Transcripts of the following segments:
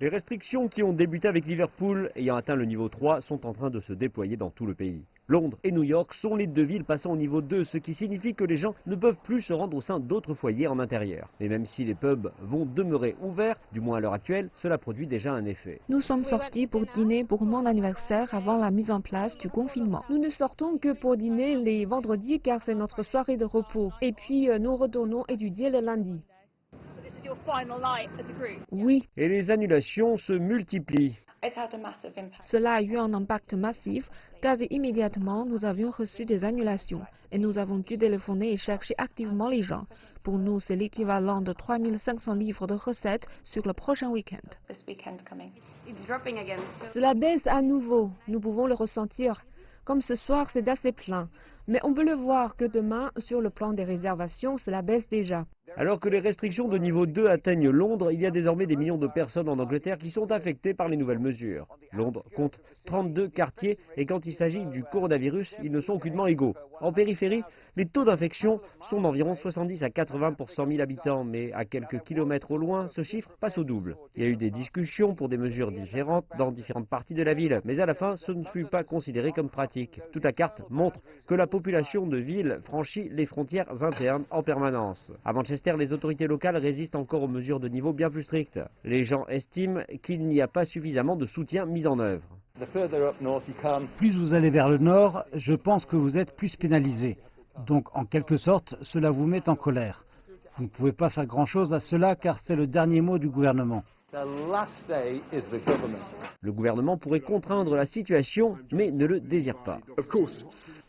Les restrictions qui ont débuté avec Liverpool ayant atteint le niveau 3 sont en train de se déployer dans tout le pays. Londres et New York sont les deux villes passant au niveau 2, ce qui signifie que les gens ne peuvent plus se rendre au sein d'autres foyers en intérieur. Mais même si les pubs vont demeurer ouverts, du moins à l'heure actuelle, cela produit déjà un effet. Nous sommes sortis pour dîner pour mon anniversaire avant la mise en place du confinement. Nous ne sortons que pour dîner les vendredis car c'est notre soirée de repos. Et puis nous retournons étudier le lundi. Oui. Et les annulations se multiplient. Cela a eu un impact massif, car immédiatement nous avions reçu des annulations et nous avons dû téléphoner et chercher activement les gens. Pour nous, c'est l'équivalent de 3500 livres de recettes sur le prochain week-end. Cela baisse à nouveau, nous pouvons le ressentir. Comme ce soir, c'est assez plein. Mais on peut le voir que demain, sur le plan des réservations, cela baisse déjà. Alors que les restrictions de niveau 2 atteignent Londres, il y a désormais des millions de personnes en Angleterre qui sont affectées par les nouvelles mesures. Londres compte 32 quartiers et quand il s'agit du coronavirus, ils ne sont aucunement égaux. En périphérie, les taux d'infection sont d'environ 70 à 80 pour 100 000 habitants, mais à quelques kilomètres au loin, ce chiffre passe au double. Il y a eu des discussions pour des mesures différentes dans différentes parties de la ville, mais à la fin, ce ne fut pas considéré comme pratique. Toute la carte montre que la population de ville franchit les frontières internes en permanence. À Manchester, les autorités locales résistent encore aux mesures de niveau bien plus strictes. Les gens estiment qu'il n'y a pas suffisamment de soutien mis en œuvre. Plus vous allez vers le nord, je pense que vous êtes plus pénalisé. Donc, en quelque sorte, cela vous met en colère. Vous ne pouvez pas faire grand-chose à cela car c'est le dernier mot du gouvernement. Le gouvernement pourrait contraindre la situation, mais ne le désire pas.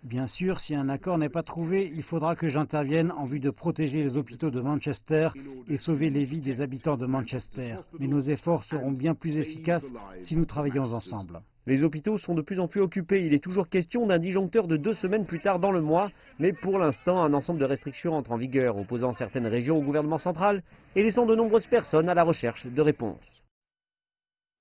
Bien sûr, si un accord n'est pas trouvé, il faudra que j'intervienne en vue de protéger les hôpitaux de Manchester et sauver les vies des habitants de Manchester. Mais nos efforts seront bien plus efficaces si nous travaillons ensemble. Les hôpitaux sont de plus en plus occupés. Il est toujours question d'un disjoncteur de 2 semaines plus tard dans le mois. Mais pour l'instant, un ensemble de restrictions entre en vigueur, opposant certaines régions au gouvernement central et laissant de nombreuses personnes à la recherche de réponses.